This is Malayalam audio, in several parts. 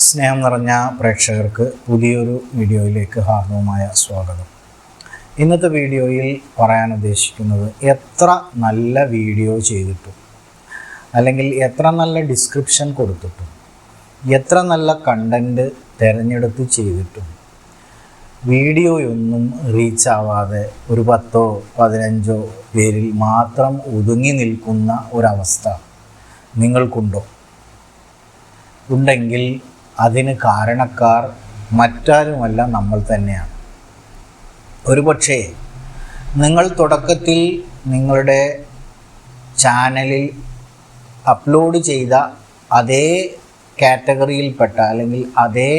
സ്നേഹം നിറഞ്ഞ പ്രേക്ഷകർക്ക് പുതിയൊരു വീഡിയോയിലേക്ക് ഹാർദവമായ സ്വാഗതം. ഇന്നത്തെ വീഡിയോയിൽ പറയാൻ ഉദ്ദേശിക്കുന്നത് എത്ര നല്ല വീഡിയോ ചെയ്തിട്ടും അല്ലെങ്കിൽ എത്ര നല്ല ഡിസ്ക്രിപ്ഷൻ കൊടുത്തിട്ടും എത്ര നല്ല കണ്ടൻറ്റ് തിരഞ്ഞെടുത്ത് ചെയ്തിട്ടും വീഡിയോയൊന്നും റീച്ചാവാതെ ഒരു 10-15 പേരിൽ മാത്രം ഒതുങ്ങി നിൽക്കുന്ന ഒരവസ്ഥ നിങ്ങൾക്കുണ്ടോ? ഉണ്ടെങ്കിൽ അതിന് കാരണക്കാർ മറ്റാരുമല്ല, നമ്മൾ തന്നെയാണ്. ഒരുപക്ഷേ നിങ്ങൾ തുടക്കത്തിൽ നിങ്ങളുടെ ചാനലിൽ അപ്ലോഡ് ചെയ്ത അതേ കാറ്റഗറിയിൽപ്പെട്ട അല്ലെങ്കിൽ അതേ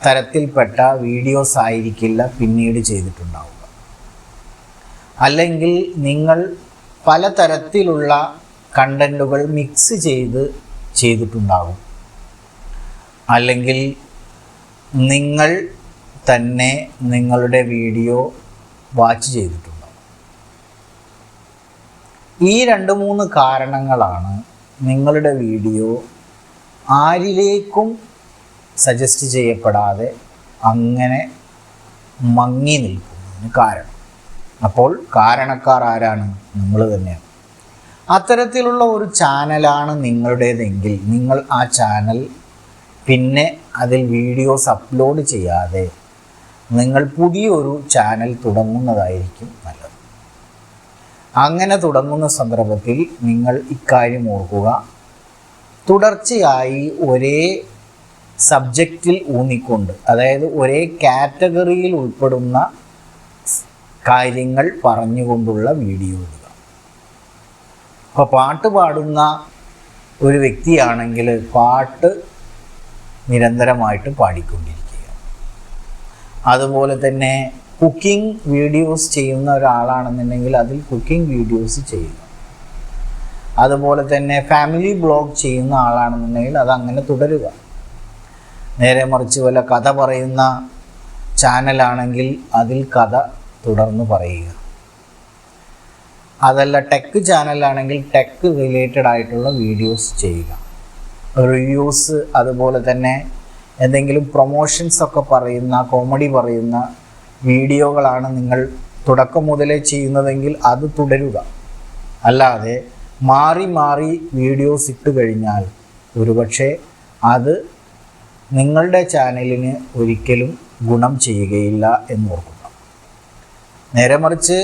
തരത്തിൽപ്പെട്ട വീഡിയോസ് ആയിരിക്കില്ല പിന്നീട് ചെയ്തിട്ടുണ്ടാവുക. അല്ലെങ്കിൽ നിങ്ങൾ പലതരത്തിലുള്ള കണ്ടൻറ്റുകൾ മിക്സ് ചെയ്തിട്ടുണ്ടാകും. അല്ലെങ്കിൽ നിങ്ങൾ തന്നെ നിങ്ങളുടെ വീഡിയോ വാച്ച് ചെയ്തിട്ടുണ്ടാകും. ഈ 2-3 കാരണങ്ങളാണ് നിങ്ങളുടെ വീഡിയോ ആരിലേക്കും സജസ്റ്റ് ചെയ്യപ്പെടാതെ അങ്ങനെ മങ്ങി നിൽക്കുന്നതിന് കാരണം. അപ്പോൾ കാരണക്കാർ ആരാണ്? നമ്മൾ തന്നെയാണ്. അത്തരത്തിലുള്ള ഒരു ചാനലാണ് നിങ്ങളുടേതെങ്കിൽ നിങ്ങൾ ആ ചാനൽ പിന്നെ അതിൽ വീഡിയോസ് അപ്ലോഡ് ചെയ്യാതെ നിങ്ങൾ പുതിയൊരു ചാനൽ തുടങ്ങുന്നതായിരിക്കും നല്ലത്. അങ്ങനെ തുടങ്ങുന്ന സന്ദർഭത്തിൽ നിങ്ങൾ ഇക്കാര്യം ഓർക്കുക: തുടർച്ചയായി ഒരേ സബ്ജക്റ്റിൽ ഊന്നിക്കൊണ്ട്, അതായത് ഒരേ കാറ്റഗറിയിൽ ഉൾപ്പെടുന്ന കാര്യങ്ങൾ പറഞ്ഞുകൊണ്ടുള്ള വീഡിയോ ഇടുക. അപ്പോൾ പാട്ട് പാടുന്ന ഒരു വ്യക്തിയാണെങ്കിൽ പാട്ട് നിരന്തരമായിട്ട് പാടിക്കൊണ്ടിരിക്കുക. അതുപോലെ തന്നെ കുക്കിംഗ് വീഡിയോസ് ചെയ്യുന്ന ഒരാളാണെന്നുണ്ടെങ്കിൽ അതിൽ കുക്കിംഗ് വീഡിയോസ് ചെയ്യുക. അതുപോലെ തന്നെ ഫാമിലി ബ്ലോഗ് ചെയ്യുന്ന ആളാണെന്നുണ്ടെങ്കിൽ അതങ്ങനെ തുടരുക. നേരെ മറിച്ച് വല്ല കഥ പറയുന്ന ചാനലാണെങ്കിൽ അതിൽ കഥ തുടർന്ന് പറയുക. അതല്ല ടെക് ചാനലാണെങ്കിൽ ടെക് റിലേറ്റഡ് ആയിട്ടുള്ള വീഡിയോസ് ചെയ്യുക. റിവ്യൂസ്, അതുപോലെ തന്നെ എന്തെങ്കിലും പ്രൊമോഷൻസൊക്കെ പറയുന്ന, കോമഡി പറയുന്ന വീഡിയോകളാണ് നിങ്ങൾ തുടക്കം മുതലേ ചെയ്യുന്നതെങ്കിൽ അത് തുടരുക. അല്ലാതെ മാറി മാറി വീഡിയോസ് ഇട്ട് കഴിഞ്ഞാൽ ഒരുപക്ഷെ അത് നിങ്ങളുടെ ചാനലിന് ഒരിക്കലും ഗുണം ചെയ്യുകയില്ല എന്നോർക്കുക. നേരെ മറിച്ച്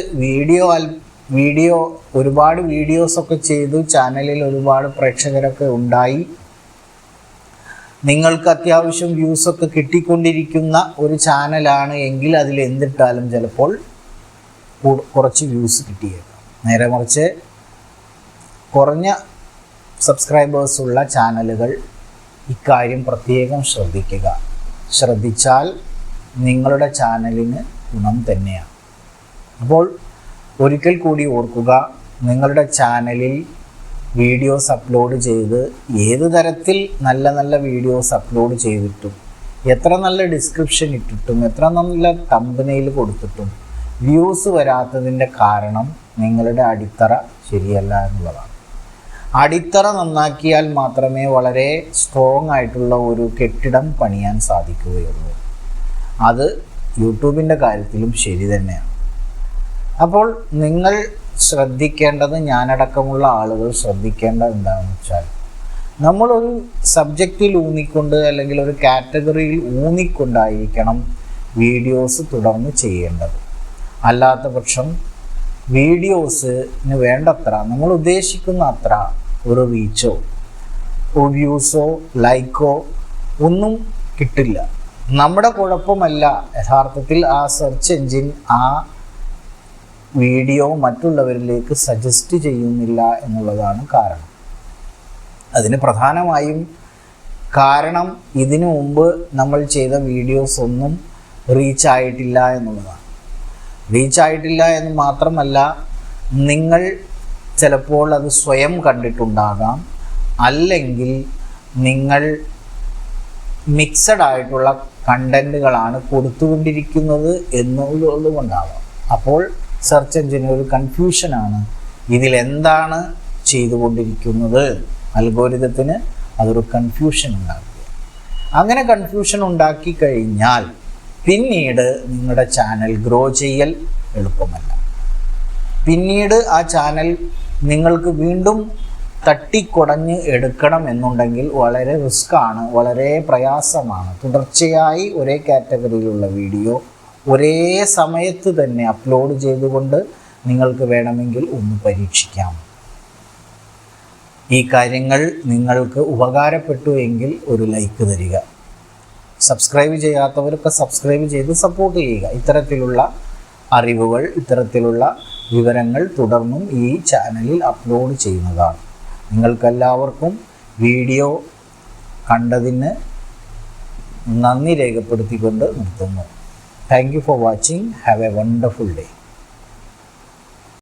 ഒരുപാട് വീഡിയോസൊക്കെ ചെയ്തു ചാനലിൽ ഒരുപാട് പ്രേക്ഷകരൊക്കെ ഉണ്ടായി, നിങ്ങൾക്ക് അത്യാവശ്യം വ്യൂസൊക്കെ കിട്ടിക്കൊണ്ടിരിക്കുന്ന ഒരു ചാനലാണ് എങ്കിൽ അതിൽ എന്തിട്ടാലും ചിലപ്പോൾ കുറച്ച് വ്യൂസ് കിട്ടിയേക്കാം. നേരെ മറിച്ച് കുറഞ്ഞ സബ്സ്ക്രൈബേഴ്സുള്ള ചാനലുകൾ ഇക്കാര്യം പ്രത്യേകം ശ്രദ്ധിക്കുക. ശ്രദ്ധിച്ചാൽ നിങ്ങളുടെ ചാനലിന് ഗുണം തന്നെയാണ്. അപ്പോൾ ഒരിക്കൽ കൂടി ഓർക്കുക: നിങ്ങളുടെ ചാനലിൽ വീഡിയോസ് അപ്ലോഡ് ചെയ്ത് ഏത് തരത്തിൽ നല്ല നല്ല വീഡിയോസ് അപ്ലോഡ് ചെയ്തിട്ടും എത്ര നല്ല ഡിസ്ക്രിപ്ഷൻ ഇട്ടിട്ടും എത്ര നല്ല തംബ്നെയിൽ കൊടുത്തിട്ടും വ്യൂസ് വരാത്തതിൻ്റെ കാരണം നിങ്ങളുടെ അടിത്തറ ശരിയല്ല എന്നുള്ളതാണ്. അടിത്തറ നന്നാക്കിയാൽ മാത്രമേ വളരെ സ്ട്രോങ് ആയിട്ടുള്ള ഒരു കെട്ടിടം പണിയാൻ സാധിക്കുകയുള്ളൂ. അത് യൂട്യൂബിൻ്റെ കാര്യത്തിലും ശരി തന്നെയാണ്. അപ്പോൾ നിങ്ങൾ ശ്രദ്ധിക്കേണ്ടത്, ഞാനടക്കമുള്ള ആളുകൾ ശ്രദ്ധിക്കേണ്ടത് എന്താണെന്ന് വെച്ചാൽ, നമ്മളൊരു സബ്ജക്റ്റിൽ ഊന്നിക്കൊണ്ട് അല്ലെങ്കിൽ ഒരു കാറ്റഗറിയിൽ ഊന്നിക്കൊണ്ടായിരിക്കണം വീഡിയോസ് തുടർന്ന് ചെയ്യേണ്ടത്. അല്ലാത്ത പക്ഷം വീഡിയോസിന് വേണ്ടത്ര, നമ്മൾ ഉദ്ദേശിക്കുന്ന അത്ര ഒരു റീച്ചോ വ്യൂസോ ലൈക്കോ ഒന്നും കിട്ടില്ല. നമ്മുടെ കുഴപ്പമല്ല യഥാർത്ഥത്തിൽ ആ സെർച്ച് എൻജിൻ ആ വീഡിയോ മറ്റുള്ളവരിലേക്ക് സജസ്റ്റ് ചെയ്യുന്നില്ല എന്നുള്ളതാണ് കാരണം. അതിന് പ്രധാനമായും കാരണം ഇതിനു മുമ്പ് നമ്മൾ ചെയ്ത വീഡിയോസ് ഒന്നും റീച്ചായിട്ടില്ല എന്നുള്ളതാണ്. റീച്ചായിട്ടില്ല എന്ന് മാത്രമല്ല, നിങ്ങൾ ചിലപ്പോൾ അത് സ്വയം കണ്ടിട്ടുണ്ടാകാം, അല്ലെങ്കിൽ നിങ്ങൾ മിക്സഡ് ആയിട്ടുള്ള കണ്ടൻറ്റുകളാണ് കൊടുത്തുകൊണ്ടിരിക്കുന്നത് എന്നുള്ളത് കൊണ്ടാവാം. അപ്പോൾ സെർച്ച് എഞ്ചിന് ഒരു കൺഫ്യൂഷനാണ്, ഇതിലെന്താണ് ചെയ്തുകൊണ്ടിരിക്കുന്നത്, അൽഗോരിതത്തിന് അതൊരു കൺഫ്യൂഷൻ ഉണ്ടാക്കുക. അങ്ങനെ കൺഫ്യൂഷൻ ഉണ്ടാക്കി കഴിഞ്ഞാൽ പിന്നീട് നിങ്ങളുടെ ചാനൽ ഗ്രോ ചെയ്യൽ എളുപ്പമല്ല. പിന്നീട് ആ ചാനൽ നിങ്ങൾക്ക് വീണ്ടും തട്ടിക്കുടഞ്ഞ് എടുക്കണം എന്നുണ്ടെങ്കിൽ വളരെ റിസ്ക്കാണ്, വളരെ പ്രയാസമാണ്. തുടർച്ചയായി ഒരേ കാറ്റഗറിയിലുള്ള വീഡിയോ ഒരേ സമയത്ത് തന്നെ അപ്ലോഡ് ചെയ്തുകൊണ്ട് നിങ്ങൾക്ക് വേണമെങ്കിൽ ഒന്ന് പരീക്ഷിക്കാം. ഈ കാര്യങ്ങൾ നിങ്ങൾക്ക് ഉപകാരപ്പെട്ടു എങ്കിൽ ഒരു ലൈക്ക് തരിക. സബ്സ്ക്രൈബ് ചെയ്യാത്തവരൊക്കെ സബ്സ്ക്രൈബ് ചെയ്ത് സപ്പോർട്ട് ചെയ്യുക. ഇത്തരത്തിലുള്ള അറിവുകൾ, ഇത്തരത്തിലുള്ള വിവരങ്ങൾ തുടർന്നും ഈ ചാനലിൽ അപ്ലോഡ് ചെയ്യുന്നതാണ്. നിങ്ങൾക്കെല്ലാവർക്കും വീഡിയോ കണ്ടതിന് നന്ദി രേഖപ്പെടുത്തിക്കൊണ്ട് നിർത്തുന്നു. Thank you for watching. Have A wonderful day.